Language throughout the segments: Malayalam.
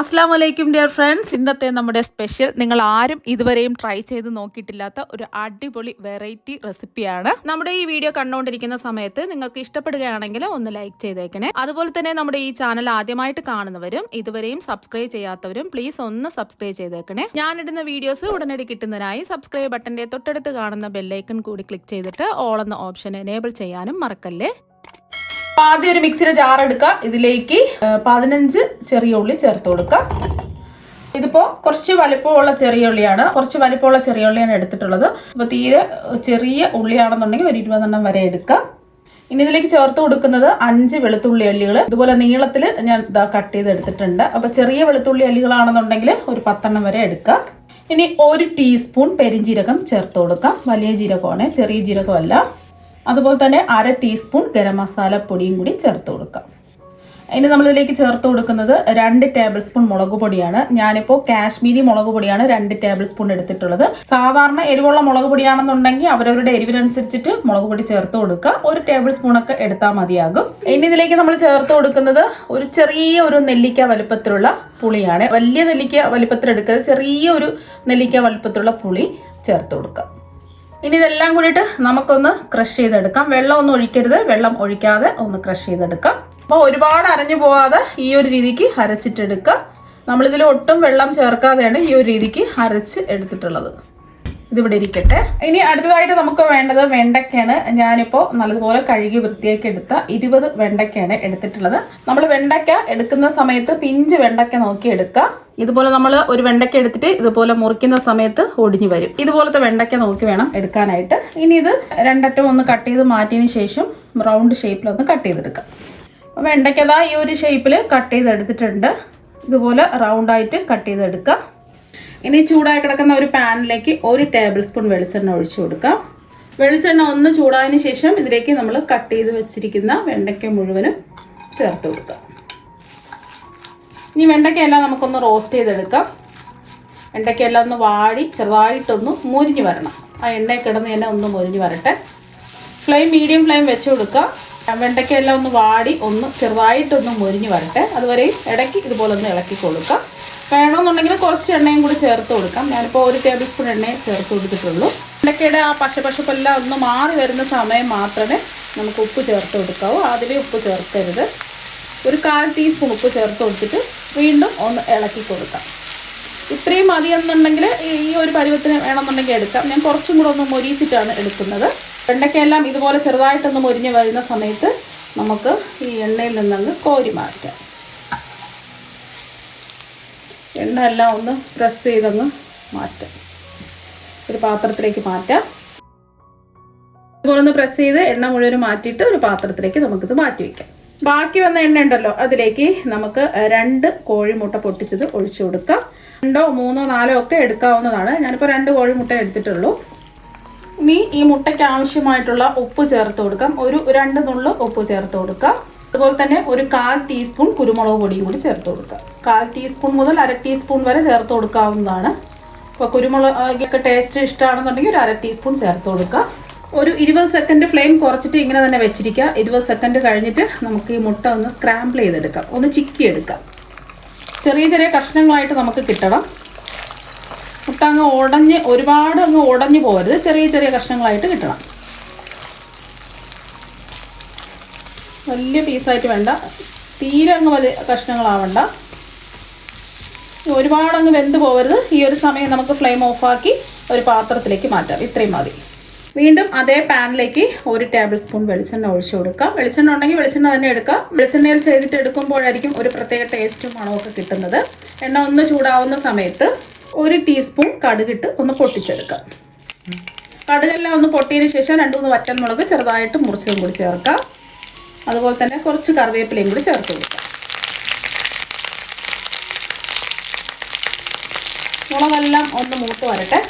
അസ്സലാമു അലൈക്കും ഡിയർ ഫ്രണ്ട്സ്. ഇന്നത്തെ നമ്മുടെ സ്പെഷ്യൽ നിങ്ങൾ ആരും ഇതുവരെയും ട്രൈ ചെയ്ത് നോക്കിയിട്ടില്ലാത്ത ഒരു അടിപൊളി വെറൈറ്റി റെസിപ്പിയാണ്. നമ്മുടെ ഈ വീഡിയോ കണ്ടുകൊണ്ടിരിക്കുന്ന സമയത്ത് നിങ്ങൾക്ക് ഇഷ്ടപ്പെടുകയാണെങ്കിൽ ഒന്ന് ലൈക്ക് ചെയ്തേക്കണേ. അതുപോലെ തന്നെ നമ്മുടെ ഈ ചാനൽ ആദ്യമായിട്ട് കാണുന്നവരും ഇതുവരെയും സബ്സ്ക്രൈബ് ചെയ്യാത്തവരും പ്ലീസ് ഒന്ന് സബ്സ്ക്രൈബ് ചെയ്തേക്കണേ. ഞാനിടുന്ന വീഡിയോസ് ഉടനടി കിട്ടുന്നതിനായി സബ്സ്ക്രൈബ് ബട്ടന്റെ തൊട്ടടുത്ത് കാണുന്ന ബെല്ലൈക്കൺ കൂടി ക്ലിക്ക് ചെയ്തിട്ട് ഓൾ എന്ന ഓപ്ഷൻ എനേബിൾ ചെയ്യാനും മറക്കല്ലേ. ആദ്യം ഒരു മിക്സിയുടെ ജാർ എടുക്കുക. ഇതിലേക്ക് 15 ചെറിയ ഉള്ളി ചേർത്ത് കൊടുക്കുക. ഇതിപ്പോൾ കുറച്ച് വലിപ്പമുള്ള ചെറിയ ഉള്ളിയാണ് എടുത്തിട്ടുള്ളത്. അപ്പോൾ തീരെ ചെറിയ ഉള്ളിയാണെന്നുണ്ടെങ്കിൽ ഒരു 20 വരെ എടുക്കുക. ഇനി ഇതിലേക്ക് ചേർത്ത് കൊടുക്കുന്നത് 5 വെളുത്തുള്ളി അല്ലികൾ. ഇതുപോലെ നീളത്തിൽ ഞാൻ കട്ട് ചെയ്ത് എടുത്തിട്ടുണ്ട്. അപ്പോൾ ചെറിയ വെളുത്തുള്ളി അല്ലികളാണെന്നുണ്ടെങ്കിൽ ഒരു 10 വരെ എടുക്കുക. ഇനി 1 ടീസ്പൂൺ പെരിഞ്ജീരകം ചേർത്ത് കൊടുക്കാം. വലിയ ജീരകമാണ്, ചെറിയ ജീരകമല്ല. അതുപോലെ തന്നെ 1/2 ടീസ്പൂൺ ഗരം മസാല പൊടിയും കൂടി ചേർത്ത് കൊടുക്കാം. ഇനി നമ്മളിതിലേക്ക് ചേർത്ത് കൊടുക്കുന്നത് 2 ടേബിൾ സ്പൂൺ മുളക് പൊടിയാണ്. ഞാനിപ്പോൾ കാശ്മീരി മുളക് പൊടിയാണ് 2 ടേബിൾ സ്പൂൺ എടുത്തിട്ടുള്ളത്. സാധാരണ എരിവുള്ള മുളക് പൊടിയാണെന്നുണ്ടെങ്കിൽ അവരവരുടെ എരിവിനനുസരിച്ചിട്ട് മുളക് പൊടി ചേർത്ത് കൊടുക്കുക. 1 ടേബിൾ സ്പൂണൊക്കെ എടുത്താൽ മതിയാകും. ഇനി ഇതിലേക്ക് നമ്മൾ ചേർത്ത് കൊടുക്കുന്നത് ഒരു ചെറിയ നെല്ലിക്ക വലുപ്പത്തിലുള്ള പുളിയാണ്. വലിയ നെല്ലിക്ക വലുപ്പത്തിൽ എടുക്കുക, ചെറിയ ഒരു നെല്ലിക്ക വലുപ്പത്തിലുള്ള പുളി ചേർത്ത് കൊടുക്കുക. ഇനി ഇതെല്ലാം കൂടിയിട്ട് നമുക്കൊന്ന് ക്രഷ് ചെയ്തെടുക്കാം. വെള്ളം ഒന്നും ഒഴിക്കരുത്, വെള്ളം ഒഴിക്കാതെ ഒന്ന് ക്രഷ് ചെയ്തെടുക്കാം. അപ്പോൾ ഒരുപാട് അരഞ്ഞു പോകാതെ ഈ ഒരു രീതിക്ക് അരച്ചിട്ടെടുക്കുക. നമ്മളിതിൽ ഒട്ടും വെള്ളം ചേർക്കാതെയാണ് ഈ ഒരു രീതിക്ക് അരച്ച് എടുത്തിട്ടുള്ളത്. ഇതിവിടെ ഇരിക്കട്ടെ. ഇനി അടുത്തതായിട്ട് നമുക്ക് വേണ്ടത് വെണ്ടയ്ക്കയാണ്. ഞാനിപ്പോൾ നല്ലതുപോലെ കഴുകി വൃത്തിയാക്കി എടുത്ത 20 വെണ്ടയ്ക്കയാണ് എടുത്തിട്ടുള്ളത്. നമ്മൾ വെണ്ടയ്ക്ക എടുക്കുന്ന സമയത്ത് പിഞ്ച് വെണ്ടയ്ക്ക നോക്കി എടുക്കുക. ഇതുപോലെ നമ്മൾ ഒരു വെണ്ടയ്ക്ക എടുത്തിട്ട് ഇതുപോലെ മുറിക്കുന്ന സമയത്ത് ഒടിഞ്ഞു വരും. ഇതുപോലത്തെ വെണ്ടയ്ക്ക നോക്കി വേണം എടുക്കാനായിട്ട്. ഇനി ഇത് രണ്ടറ്റം ഒന്ന് കട്ട് ചെയ്ത് മാറ്റിയതിന് ശേഷം റൗണ്ട് ഷേപ്പിലൊന്ന് കട്ട് ചെയ്തെടുക്കാം. വെണ്ടയ്ക്കതാ ഈ ഒരു ഷേപ്പിൽ കട്ട് ചെയ്തെടുത്തിട്ടുണ്ട്. ഇതുപോലെ റൗണ്ടായിട്ട് കട്ട് ചെയ്തെടുക്കുക. ഇനി ചൂടായി കിടക്കുന്ന ഒരു പാനിലേക്ക് 1 ടേബിൾ സ്പൂൺ വെളിച്ചെണ്ണ ഒഴിച്ചു കൊടുക്കാം. വെളിച്ചെണ്ണ ഒന്ന് ചൂടായതിനു ശേഷം ഇതിലേക്ക് നമ്മൾ കട്ട് ചെയ്ത് വെച്ചിരിക്കുന്ന വെണ്ടയ്ക്ക മുഴുവനും ചേർത്ത് കൊടുക്കാം. ഇനി വെണ്ടയ്ക്കയെല്ലാം നമുക്കൊന്ന് റോസ്റ്റ് ചെയ്തെടുക്കാം. വെണ്ടയ്ക്കയെല്ലാം ഒന്ന് വാടി ചെറുതായിട്ടൊന്ന് മുരിഞ്ഞ് വരണം. ആ എണ്ണയിൽ കിടന്ന് തന്നെ ഒന്ന് മുരിഞ്ഞ് വരട്ടെ. മീഡിയം ഫ്ലെയിം വെച്ച് കൊടുക്കുക. വെണ്ടയ്ക്കയെല്ലാം ഒന്ന് വാടി ഒന്ന് ചെറുതായിട്ടൊന്ന് മുരിഞ്ഞ് വരട്ടെ. അതുവരെ ഇടയ്ക്ക് ഇതുപോലെ ഒന്ന് ഇളക്കി കൊടുക്കുക. വേണമെന്നുണ്ടെങ്കിൽ കുറച്ച് എണ്ണയും കൂടി ചേർത്ത് കൊടുക്കാം. ഞാനിപ്പോൾ 1 ടേബിൾ സ്പൂൺ എണ്ണയെ ചേർത്ത് കൊടുത്തിട്ടുള്ളൂ. വെണ്ടയ്ക്കയുടെ ആ പശപ്പെല്ലാം ഒന്ന് മാറി വരുന്ന സമയം മാത്രമേ നമുക്ക് ഉപ്പ് ചേർത്ത് കൊടുക്കാവൂ. ആദ്യമേ ഉപ്പ് ചേർക്കരുത്. ഒരു 1/4 ടീസ്പൂൺ ഉപ്പ് ചേർത്ത് കൊടുത്തിട്ട് വീണ്ടും ഒന്ന് ഇളക്കി കൊടുക്കാം. ഇത്രയും മതിയെന്നുണ്ടെങ്കിൽ ഈ ഒരു പരുവത്തിന് വേണമെന്നുണ്ടെങ്കിൽ എടുക്കാം. ഞാൻ കുറച്ചും കൂടെ ഒന്ന് മൊരിച്ചിട്ടാണ് എടുക്കുന്നത്. വെണ്ടയ്ക്കയെല്ലാം ഇതുപോലെ ചെറുതായിട്ടൊന്ന് മൊരിഞ്ഞ് വരുന്ന സമയത്ത് നമുക്ക് ഈ എണ്ണയിൽ നിന്നങ്ങ് കോരി മാറ്റാം. എണ്ണ എല്ലാം ഒന്ന് പ്രസ് ചെയ്തങ്ങ് മാറ്റാം. ഒരു പാത്രത്തിലേക്ക് മാറ്റാം. ഇതുപോലെ ഒന്ന് പ്രസ് ചെയ്ത് എണ്ണ മുഴുവൻ മാറ്റിയിട്ട് ഒരു പാത്രത്തിലേക്ക് നമുക്കിത് മാറ്റി വയ്ക്കാം. ബാക്കി വന്ന എണ്ണ ഉണ്ടല്ലോ, അതിലേക്ക് നമുക്ക് 2 കോഴിമുട്ട പൊട്ടിച്ചത് ഒഴിച്ചു കൊടുക്കാം. 2, 3, 4 ഒക്കെ എടുക്കാവുന്നതാണ്. ഞാനിപ്പോൾ 2 കോഴിമുട്ട എടുത്തിട്ടുള്ളൂ. ഇനി ഈ മുട്ടയ്ക്ക് ആവശ്യമായിട്ടുള്ള ഉപ്പ് ചേർത്ത് കൊടുക്കാം. ഒരു 2 നുള്ളു ഉപ്പ് ചേർത്ത് കൊടുക്കാം. അതുപോലെ തന്നെ ഒരു 1/4 ടീസ്പൂൺ കുരുമുളക് പൊടിയും കൂടി ചേർത്ത് കൊടുക്കാം. 1/4 ടീസ്പൂൺ മുതൽ 1/2 ടീസ്പൂൺ വരെ ചേർത്ത് കൊടുക്കാവുന്നതാണ്. അപ്പോൾ കുരുമുളകൊക്കെ ടേസ്റ്റ് ഇഷ്ടമാണെന്നുണ്ടെങ്കിൽ ഒരു 1/2 ടീസ്പൂൺ ചേർത്ത് കൊടുക്കാം. ഒരു 20 സെക്കൻഡ് ഫ്ലെയിം കുറച്ചിട്ട് ഇങ്ങനെ തന്നെ വെച്ചിരിക്കുക. 20 സെക്കൻഡ് കഴിഞ്ഞിട്ട് നമുക്ക് ഈ മുട്ട ഒന്ന് സ്ക്രാമ്പിൾ ചെയ്തെടുക്കാം, ഒന്ന് ചിക്കിയെടുക്കാം. ചെറിയ ചെറിയ കഷ്ണങ്ങളായിട്ട് നമുക്ക് കിട്ടണം. മുട്ട ഒരുപാട് അങ്ങ് ഉടഞ്ഞു പോകരുത്. ചെറിയ ചെറിയ കഷ്ണങ്ങളായിട്ട് കിട്ടണം. വലിയ പീസായിട്ട് വേണ്ട, തീരെ അങ്ങ് വലിയ കഷ്ണങ്ങളാവണ്ട. ഒരുപാട് അങ്ങ് വെന്ത് പോകരുത്. ഈ ഒരു സമയം നമുക്ക് ഫ്ലെയിം ഓഫാക്കി ഒരു പാത്രത്തിലേക്ക് മാറ്റാം. ഇത്രയും മതി. വീണ്ടും അതേ പാനിലേക്ക് 1 ടേബിൾ സ്പൂൺ വെളിച്ചെണ്ണ ഒഴിച്ചു കൊടുക്കാം. വെളിച്ചെണ്ണ ഉണ്ടെങ്കിൽ വെളിച്ചെണ്ണ തന്നെ എടുക്കാം. വെളിച്ചെണ്ണയിൽ ചെയ്തിട്ട് എടുക്കുമ്പോഴായിരിക്കും ഒരു പ്രത്യേക ടേസ്റ്റും മണമൊക്കെ കിട്ടുന്നത്. എണ്ണ ഒന്ന് ചൂടാവുന്ന സമയത്ത് 1 ടീസ്പൂൺ കടുകിട്ട് ഒന്ന് പൊട്ടിച്ചെടുക്കാം. കടുകെല്ലാം ഒന്ന് പൊട്ടിയതിന് ശേഷം 2-3 വറ്റൽമുളക് ചെറുതായിട്ട് മുറിച്ചതും കൂടി ചേർക്കാം. അതുപോലെ തന്നെ കുറച്ച് കറിവേപ്പിലയും കൂടി ചേർത്ത് കൊടുക്കാം. മുളകെല്ലാം ഒന്ന് മൂത്ത് വരട്ടെ.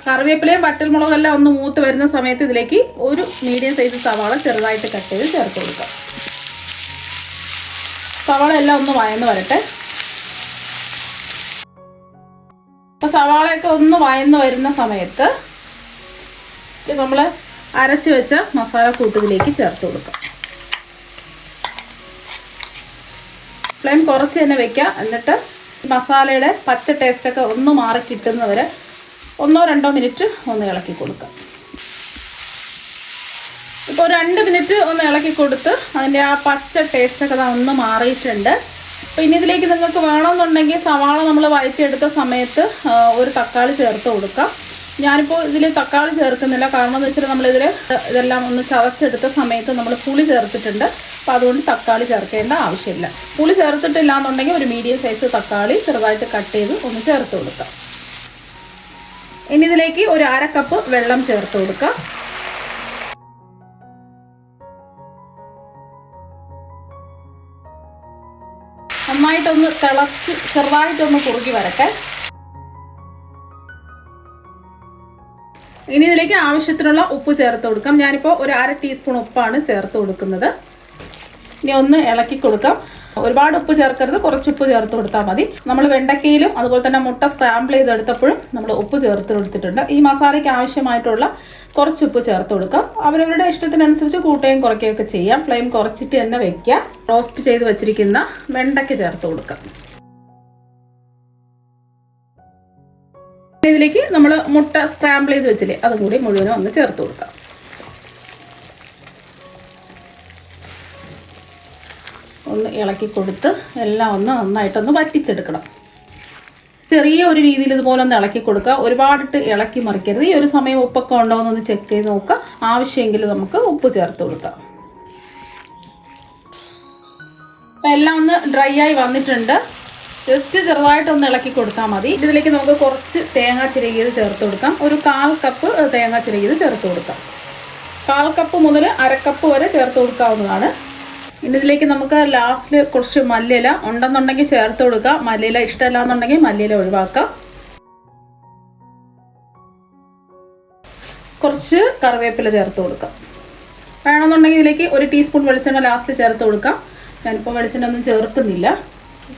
കറിവേപ്പിലയും വറ്റൽമുളകെല്ലാം ഒന്ന് മൂത്ത് വരുന്ന സമയത്ത് ഇതിലേക്ക് ഒരു മീഡിയം സൈസ് സവാള ചെറുതായിട്ട് കട്ട് ചെയ്ത് ചേർത്ത് കൊടുക്കാം. സവാള എല്ലാം ഒന്ന് വഴന്ന് വരട്ടെ. അപ്പോൾ സവാളയൊക്കെ ഒന്ന് വഴന്ന് വരുന്ന സമയത്ത് നമ്മൾ അരച്ച് വെച്ച മസാല കൂട്ടുതിലേക്ക് ചേർത്ത് കൊടുക്കാം. ഫ്ലെയിം കുറച്ച് തന്നെ വെക്കുക. എന്നിട്ട് മസാലയുടെ പച്ച ടേസ്റ്റൊക്കെ ഒന്ന് മാറി കിട്ടുന്നവരെ 1-2 മിനിറ്റ് ഒന്ന് ഇളക്കി കൊടുക്കുക. ഇപ്പോൾ 2 മിനിറ്റ് ഒന്ന് ഇളക്കി കൊടുത്ത് അതിൻ്റെ ആ പച്ച ടേസ്റ്റൊക്കെ ഒന്ന് മാറിയിട്ടുണ്ട്. അപ്പോൾ ഇനി ഇതിലേക്ക് നിങ്ങൾക്ക് വേണമെന്നുണ്ടെങ്കിൽ സവാള നമ്മൾ വഴറ്റിയെടുത്ത സമയത്ത് ഒരു തക്കാളി ചേർത്ത് കൊടുക്കാം. ഞാനിപ്പോൾ ഇതിൽ തക്കാളി ചേർക്കുന്നില്ല. കാരണം എന്ന് വെച്ചാൽ നമ്മളിതിൽ ഇതെല്ലാം ഒന്ന് ചതച്ചെടുത്ത സമയത്ത് നമ്മൾ പുളി ചേർത്തിട്ടുണ്ട്. അപ്പോൾ അതുകൊണ്ട് തക്കാളി ചേർക്കേണ്ട ആവശ്യമില്ല. പുളി ചേർത്തിട്ടില്ല എന്നുണ്ടെങ്കിൽ ഒരു മീഡിയം സൈസ് തക്കാളി ചെറുതായിട്ട് കട്ട് ചെയ്ത് ഒന്ന് ചേർത്ത് കൊടുക്കാം. ഇനി ഇതിലേക്ക് ഒരു 1/2 കപ്പ് വെള്ളം ചേർത്ത് കൊടുക്കാം. നന്നായിട്ടൊന്ന് തിളച്ച് ചെറുതായിട്ടൊന്ന് കുറുകി വരട്ടെ. ഇനി ഇതിലേക്ക് ആവശ്യത്തിനുള്ള ഉപ്പ് ചേർത്ത് കൊടുക്കാം. ഞാനിപ്പോൾ ഒരു 1/2 ടീസ്പൂൺ ഉപ്പാണ് ചേർത്ത് കൊടുക്കുന്നത്. ഇനി ഒന്ന് ഇളക്കി കൊടുക്കാം. ഒരുപാട് ഉപ്പ് ചേർക്കരുത്, കുറച്ച് ഉപ്പ് ചേർത്ത് കൊടുത്താൽ മതി. നമ്മൾ വെണ്ടക്കയിലും അതുപോലെ തന്നെ മുട്ട സ്ക്രാമ്പിൾ ചെയ്തെടുത്തപ്പോഴും നമ്മൾ ഉപ്പ് ചേർത്ത് കൊടുത്തിട്ടുണ്ട്. ഈ മസാലയ്ക്ക് ആവശ്യമായിട്ടുള്ള കുറച്ച് ഉപ്പ് ചേർത്ത് കൊടുക്കാം. അവരവരുടെ ഇഷ്ടത്തിനനുസരിച്ച് കൂട്ടുകയും കുറയ്ക്കുകയൊക്കെ ചെയ്യാം. ഫ്ലെയിം കുറച്ചിട്ട് തന്നെ വെക്കുക. റോസ്റ്റ് ചെയ്ത് വെച്ചിരിക്കുന്ന വെണ്ടയ്ക്ക ചേർത്ത് കൊടുക്കാം. ഇതിലേക്ക് നമ്മൾ മുട്ട സ്ക്രാമ്പിൾ ചെയ്ത് വെച്ചില്ലേ, അതും കൂടി മുഴുവനും ഒന്ന് ചേർത്ത് കൊടുക്കാം. ഒന്ന് ഇളക്കി കൊടുത്ത് എല്ലാം ഒന്ന് നന്നായിട്ടൊന്ന് വറ്റിച്ചെടുക്കണം. ചെറിയ ഒരു രീതിയിൽ ഇതുപോലെ ഒന്ന് ഇളക്കി കൊടുക്കുക. ഒരുപാടിട്ട് ഇളക്കി മറിക്കരുത്. ഈ ഒരു സമയം ഉപ്പൊക്കെ ഉണ്ടോ എന്നൊന്ന് ചെക്ക് ചെയ്ത് നോക്കുക. ആവശ്യമെങ്കിൽ നമുക്ക് ഉപ്പ് ചേർത്ത് കൊടുക്കാം. അപ്പം എല്ലാം ഒന്ന് ഡ്രൈ ആയി വന്നിട്ടുണ്ട്. ജസ്റ്റ് ചെറുതായിട്ടൊന്ന് ഇളക്കി കൊടുത്താൽ മതി. ഇതിലേക്ക് നമുക്ക് കുറച്ച് തേങ്ങ ചിരകിയത് ചേർത്ത് കൊടുക്കാം. ഒരു 1/4 കപ്പ് തേങ്ങ ചിരകിയത് ചേർത്ത് കൊടുക്കാം. 1/4 കപ്പ് മുതൽ 1/2 കപ്പ് വരെ ചേർത്ത് കൊടുക്കാവുന്നതാണ്. ഇനി ഇതിലേക്ക് നമുക്ക് ലാസ്റ്റിൽ കുറച്ച് മല്ലിയില ഉണ്ടെന്നുണ്ടെങ്കിൽ ചേർത്ത് കൊടുക്കുക. മല്ലിയില ഇഷ്ടമല്ല എന്നുണ്ടെങ്കിൽ മല്ലിയില ഒഴിവാക്കാം. കുറച്ച് കറിവേപ്പില ചേർത്ത് കൊടുക്കാം. വേണമെന്നുണ്ടെങ്കിൽ ഇതിലേക്ക് 1 ടീസ്പൂൺ വെളിച്ചെണ്ണ ലാസ്റ്റ് ചേർത്ത് കൊടുക്കാം. ഞാനിപ്പോൾ വെളിച്ചെണ്ണ ഒന്നും ചേർക്കുന്നില്ല.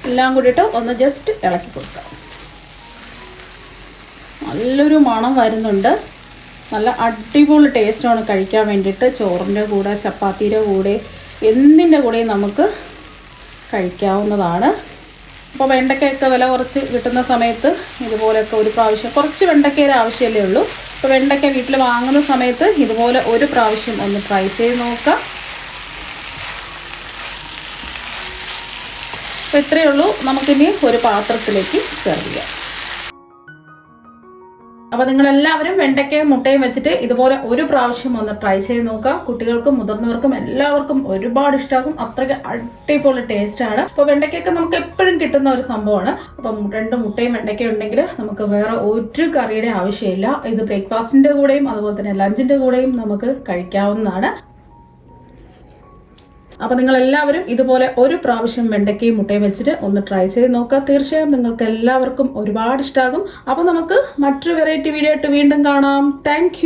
എല്ലാം കൂടിയിട്ട് ഒന്ന് ജസ്റ്റ് ഇളക്കി കൊടുക്കാം. നല്ലൊരു മണം വരുന്നുണ്ട്. നല്ല അടിപൊളി ടേസ്റ്റാണ് കഴിക്കാൻ വേണ്ടിയിട്ട്. ചോറിൻ്റെ കൂടെ, ചപ്പാത്തിയുടെ കൂടെ, എന്തിൻ്റെ കൂടെയും നമുക്ക് കഴിക്കാവുന്നതാണ്. അപ്പോൾ വെണ്ടയ്ക്കൊക്കെ വില കുറച്ച് കിട്ടുന്ന സമയത്ത് ഇതുപോലെയൊക്കെ ഒരു പ്രാവശ്യം, കുറച്ച് വെണ്ടയ്ക്കയുടെ ആവശ്യമല്ലേ ഉള്ളൂ. അപ്പോൾ വെണ്ടയ്ക്ക വീട്ടിൽ വാങ്ങുന്ന സമയത്ത് ഇതുപോലെ ഒരു പ്രാവശ്യം ഒന്ന് ട്രൈ ചെയ്ത് നോക്കാം. അപ്പോൾ ഇത്രയേ ഉള്ളൂ. നമുക്കിനി ഒരു പാത്രത്തിലേക്ക് സെർവ് ചെയ്യാം. അപ്പോൾ നിങ്ങളെല്ലാവരും വെണ്ടയ്ക്കയും മുട്ടയും വെച്ചിട്ട് ഇതുപോലെ ഒരു പ്രാവശ്യം ഒന്ന് ട്രൈ ചെയ്ത് നോക്കുക. കുട്ടികൾക്കും മുതിർന്നവർക്കും എല്ലാവർക്കും ഒരുപാട് ഇഷ്ടമാകും. അത്രയ്ക്ക് അടിപൊളി ടേസ്റ്റാണ്. അപ്പോൾ വെണ്ടയ്ക്കൊക്കെ നമുക്ക് എപ്പോഴും കിട്ടുന്ന ഒരു സംഭവമാണ്. അപ്പം 2 മുട്ടയും വെണ്ടയ്ക്കയും ഉണ്ടെങ്കിൽ നമുക്ക് വേറെ ഒരു കറിയുടെ ആവശ്യമില്ല. ഇത് ബ്രേക്ക്ഫാസ്റ്റിൻ്റെ കൂടെയും അതുപോലെ തന്നെ ലഞ്ചിൻ്റെ കൂടെയും നമുക്ക് കഴിക്കാവുന്നതാണ്. അപ്പോൾ നിങ്ങളെല്ലാവരും ഇതുപോലെ ഒരു പ്രാവശ്യം വെണ്ടയ്ക്കയും മുട്ടയും വെച്ചിട്ട് ഒന്ന് ട്രൈ ചെയ്ത് നോക്കുക. തീർച്ചയായും നിങ്ങൾക്ക് എല്ലാവർക്കും ഒരുപാട് ഇഷ്ടമാകും. അപ്പോൾ നമുക്ക് മറ്റൊരു വെറൈറ്റി വീഡിയോ ആയിട്ട് വീണ്ടും കാണാം. താങ്ക്